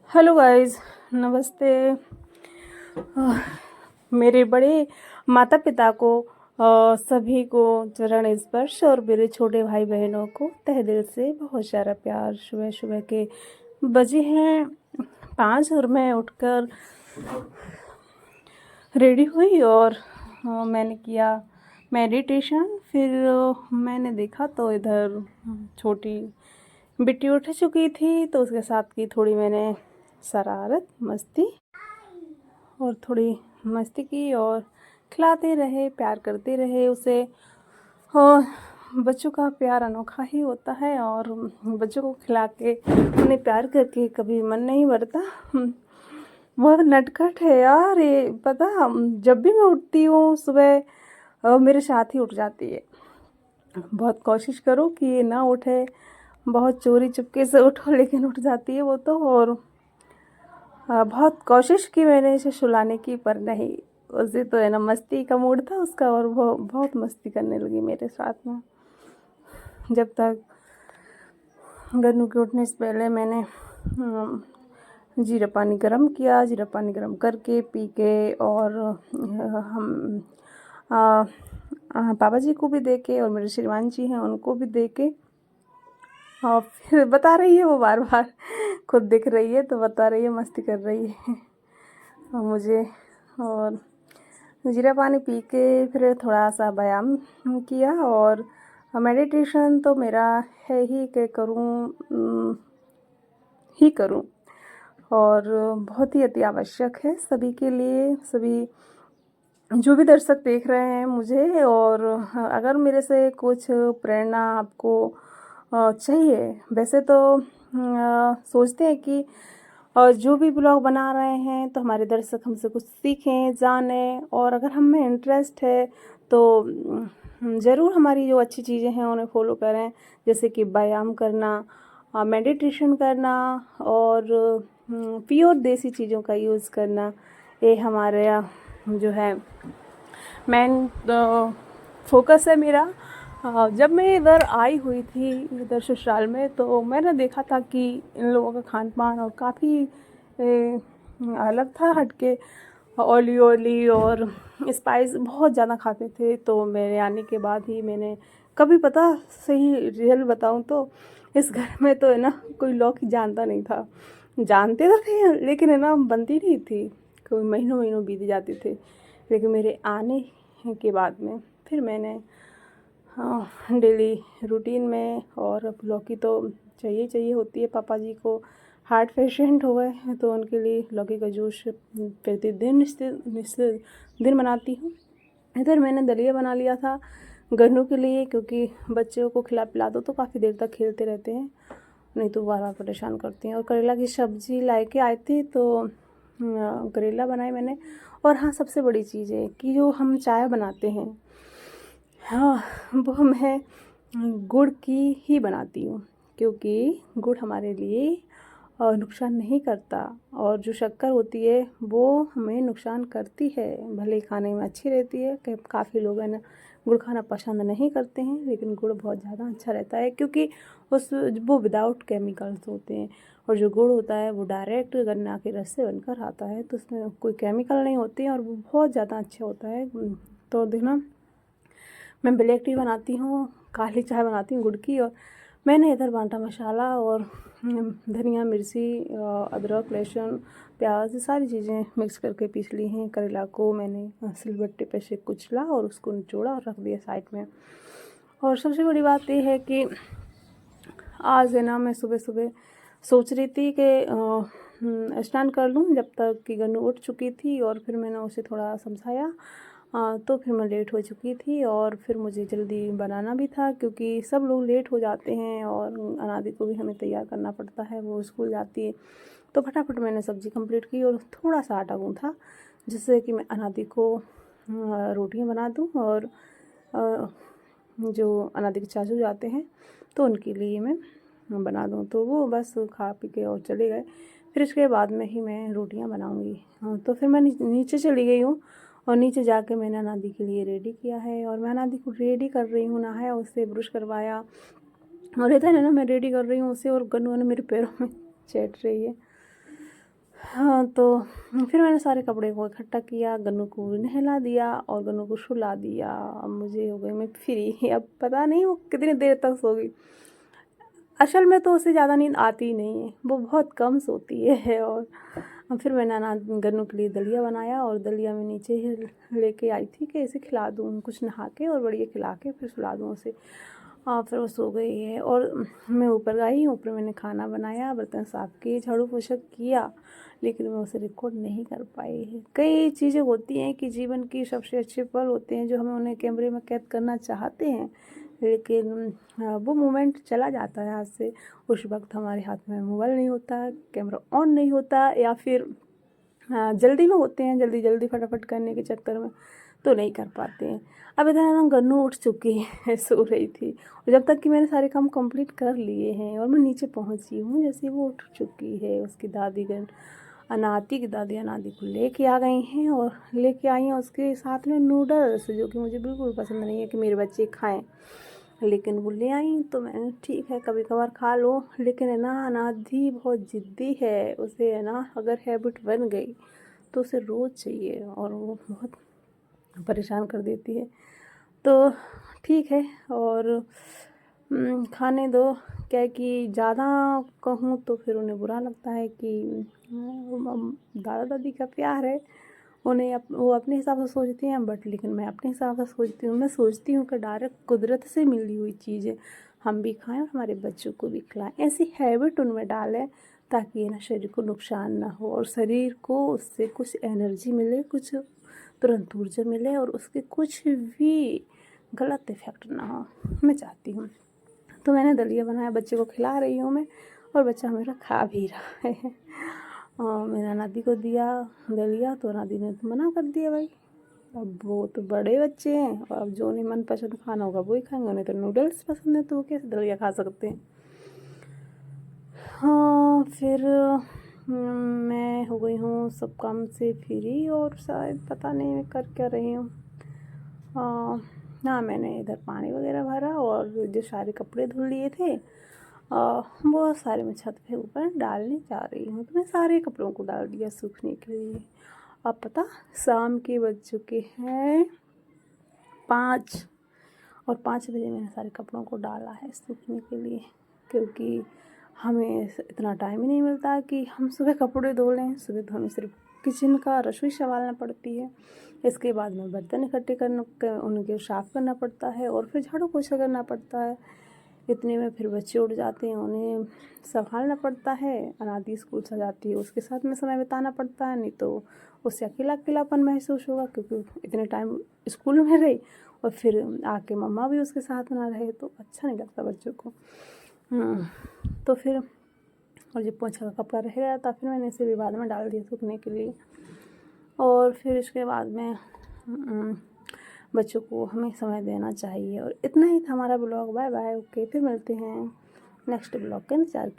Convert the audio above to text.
Hello guys, नमस्ते। मेरे बड़े माता पिता को सभी को चरण स्पर्श और मेरे छोटे भाई बहनों को तहे दिल से बहुत सारा प्यार। सुबह सुबह के बजे हैं 5 और मैं उठकर रेडी हुई और मैंने किया मेडिटेशन। फिर मैंने देखा तो इधर छोटी बिट्टी उठ चुकी थी, तो उसके साथ की थोड़ी मैंने शरारत मस्ती और थोड़ी मस्ती की और खिलाते रहे, प्यार करते रहे उसे। और बच्चों का प्यार अनोखा ही होता है और बच्चों को खिला के उन्हें प्यार करके कभी मन नहीं भरता। बहुत नटखट है यार ये, पता। जब भी मैं उठती हूँ सुबह मेरे साथ ही उठ जाती है। बहुत कोशिश करो कि ये ना उठे, बहुत चोरी चुपके से उठो, लेकिन उठ जाती है वो तो। और बहुत कोशिश की मैंने इसे सुलाने की, पर नहीं। उसे तो है ना, मस्ती का मूड था उसका और वो बहुत मस्ती करने लगी मेरे साथ में। जब तक गन्नू के उठने से पहले मैंने जीरा पानी गरम किया। जीरा पानी गरम करके पी के और हम पापा जी को भी दे के और मेरे श्रीमान जी हैं उनको भी दे के, और फिर बता रही है वो बार बार, खुद दिख रही है तो बता रही है, मस्ती कर रही है और मुझे। और जीरा पानी पी के फिर थोड़ा सा व्यायाम किया। और मेडिटेशन तो मेरा है ही कि करूँ और बहुत ही अति आवश्यक है सभी के लिए। सभी जो भी दर्शक देख रहे हैं मुझे, और अगर मेरे से कुछ प्रेरणा आपको चाहिए, वैसे तो सोचते हैं कि जो भी ब्लॉग बना रहे हैं तो हमारे दर्शक हमसे कुछ सीखें, जानें। और अगर हम में इंटरेस्ट है तो ज़रूर हमारी जो अच्छी चीज़ें हैं उन्हें फॉलो करें, जैसे कि व्यायाम करना, मेडिटेशन करना और प्योर देसी चीज़ों का यूज़ करना। ये हमारे जो है मेन फोकस है मेरा। जब मैं इधर आई हुई थी, इधर ससुराल में, तो मैंने देखा था कि इन लोगों का खान पान और काफ़ी अलग था, हटके। ऑयली और स्पाइस बहुत ज़्यादा खाते थे। तो मेरे आने के बाद ही मैंने कभी, पता सही रियल बताऊँ तो, इस घर में तो है ना कोई लौकी जानता नहीं था। जानते तो थे लेकिन है ना बनती नहीं थी, कोई महीनों महीनों बीत जाते थे। लेकिन मेरे आने के बाद में फिर मैंने डेली रूटीन में, और लौकी तो चाहिए चाहिए होती है। पापा जी को हार्ट पेशेंट हो गए हैं तो उनके लिए लौकी का जूस प्रतिदिन निश्चित दिन बनाती हूँ। इधर मैंने दलिया बना लिया था गन्नू के लिए, क्योंकि बच्चों को खिला पिला दो तो काफ़ी देर तक खेलते रहते हैं, नहीं तो बार बार परेशान करती हैं। और करेला की सब्ज़ी ला के आई थी तो करेला बनाए मैंने। और हाँ, सबसे बड़ी चीज़ है कि जो हम चाय बनाते हैं, हाँ, वो मैं गुड़ की ही बनाती हूँ, क्योंकि गुड़ हमारे लिए नुकसान नहीं करता। और जो शक्कर होती है वो हमें नुकसान करती है। भले खाने में अच्छी रहती है, काफ़ी लोग है ना गुड़ खाना पसंद नहीं करते हैं, लेकिन गुड़ बहुत ज़्यादा अच्छा रहता है, क्योंकि वो विदाउट केमिकल्स होते हैं। और जो गुड़ होता है वो डायरेक्ट गन्ना के रस से बनकर आता है, तो उसमें कोई केमिकल नहीं होते हैं और वो बहुत ज़्यादा अच्छा होता है। तो देखना, मैं ब्लैक टी बनाती हूँ, काली चाय बनाती हूँ गुड़ की। और मैंने इधर बांटा मसाला और धनिया, मिर्ची, अदरक, लहसुन, प्याज, सारी चीज़ें मिक्स करके पीस ली हैं। करेला को मैंने सिलबट्टे पे से कुचला और उसको निचोड़ा और रख दिया साइड में। और सबसे बड़ी बात ये है कि आज है ना, मैं सुबह सुबह सोच रही थी कि स्नान कर लूँ, जब तक कि गन्नू उठ चुकी थी। और फिर मैंने उसे थोड़ा समझाया, तो फिर मैं लेट हो चुकी थी। और फिर मुझे जल्दी बनाना भी था, क्योंकि सब लोग लेट हो जाते हैं और अनादि को भी हमें तैयार करना पड़ता है, वो स्कूल जाती है। तो फटाफट मैंने सब्ज़ी कंप्लीट की और थोड़ा सा आटा गूँथा, जिससे कि मैं अनादि को रोटियां बना दूँ। और जो अनादि के चाचू जाते हैं तो उनके लिए मैं बना दूँ, तो वो बस खा पी के और चले गए। फिर इसके बाद में ही मैं रोटियां बनाऊँगी। तो फिर मैं नीचे चली गई हूँ और नीचे जाके मैंने अनादि के लिए रेडी किया है। और मैं अनादि को रेडी कर रही हूँ, नहाया, उससे ब्रश करवाया, और इधर है ना मैं रेडी कर रही हूँ उसे। और गन्नू ने मेरे पैरों में चैट रही है। हाँ, तो फिर मैंने सारे कपड़े को इकट्ठा किया, गन्नू को भी नहला दिया और गन्नू को सुला दिया। अब मुझे हो गई मैं फ्री। अब पता नहीं वो कितनी देर तक सोगी। असल में तो उसे ज़्यादा नींद आती ही नहीं है, वो बहुत कम सोती है। और फिर मैंने ना गन्नू के लिए दलिया बनाया और दलिया में नीचे ही लेके आई थी कि इसे खिला दूँ, कुछ नहा के और बढ़िया खिला के फिर सुला दूँ उसे। फिर वो सो गई है और मैं ऊपर आई, ऊपर मैंने खाना बनाया, बर्तन साफ़ किए, झाड़ू पोछा किया, लेकिन मैं उसे रिकॉर्ड नहीं कर पाई है। कई चीज़ें होती हैं कि जीवन की सबसे अच्छे पल होते हैं जो हमें उन्हें कैमरे में कैद करना चाहते हैं, लेकिन वो मोमेंट चला जाता है हाथ से। उस वक्त हमारे हाथ में मोबाइल नहीं होता, कैमरा ऑन नहीं होता, या फिर जल्दी में होते हैं, जल्दी जल्दी फटाफट करने के चक्कर में तो नहीं कर पाते हैं। अब इधर ना गन्नू उठ चुकी है, सो रही थी, और जब तक कि मैंने सारे काम कंप्लीट कर लिए हैं और मैं नीचे पहुंची हूँ, जैसे वो उठ चुकी है, उसकी दादी अनाती की दादी अनादी को लेके आ गई हैं और लेके आई हैं उसके साथ में नूडल्स, जो कि मुझे बिल्कुल पसंद नहीं है कि मेरे बच्चे खाएं, लेकिन वो ले आई तो मैं ठीक है कभी कभार खा लो। लेकिन है ना, अनादी बहुत ज़िद्दी है, उसे है ना अगर हैबिट बन गई तो उसे रोज़ चाहिए और वो बहुत परेशान कर देती है। तो ठीक है, और खाने दो। क्या है कि ज़्यादा कहूँ तो फिर उन्हें बुरा लगता है कि दादा दादी का प्यार है, उन्हें वो अपने हिसाब से सोचती हैं, बट लेकिन मैं अपने हिसाब से सोचती हूँ। मैं सोचती हूँ कि डायरेक्ट कुदरत से मिली हुई चीज़ें हम भी खाएं और हमारे बच्चों को भी खिलाएं, ऐसी हैबिट उनमें डालें ताकि ना शरीर को नुकसान ना हो और शरीर को उससे कुछ एनर्जी मिले, कुछ तुरंत ऊर्जा मिले और उसके कुछ भी गलत इफ़ेक्ट ना हो, मैं चाहती हूँ। तो मैंने दलिया बनाया, बच्चे को खिला रही हूँ मैं, और बच्चा मेरा खा भी रहा है। और मैंने नादी को दिया दलिया, तो नादी ने तो मना कर दिया भाई, अब वो तो बड़े बच्चे हैं और अब जो उन्हें मनपसंद खाना होगा वही खाएंगे, उन्हें तो नूडल्स पसंद है तो वो कैसे दलिया खा सकते हैं। हाँ, फिर मैं हो गई हूँ सब काम से फ्री और शायद पता नहीं मैं कर क्या रही हूँ। हाँ, मैंने इधर पानी वगैरह भरा और जो सारे कपड़े धुल लिए थे वो सारे मैं छत पे ऊपर डालने जा रही हूँ। तो मैं सारे कपड़ों को डाल दिया सूखने के लिए। अब पता शाम के बज चुके हैं 5 और 5 बजे मैंने सारे कपड़ों को डाला है सूखने के लिए, क्योंकि हमें इतना टाइम ही नहीं मिलता कि हम सुबह कपड़े धो लें। सुबह तो हमें सिर्फ किचन का रसोई संभालना पड़ती है, इसके बाद में बर्तन इकट्ठे करना, उनके साफ़ करना पड़ता है और फिर झाड़ू पोछा करना पड़ता है। इतने में फिर बच्चे उठ जाते हैं, उन्हें संभालना पड़ता है। अनादी स्कूल से जाती है, उसके साथ में समय बिताना पड़ता है, नहीं तो उससे अकेला अकेलापन महसूस होगा, क्योंकि इतने टाइम स्कूल में रही और फिर आके मम्मा भी उसके साथ ना रहे तो अच्छा नहीं लगता बच्चों को। तो फिर और जो पोछा का कपड़ा रह गया था फिर मैंने इसे भी बाद में डाल दिया सूखने के लिए। और फिर इसके बाद में बच्चों को हमें समय देना चाहिए। और इतना ही था हमारा ब्लॉग। बाय बाय, ओके, फिर मिलते हैं नेक्स्ट ब्लॉग के इंतज़ार की।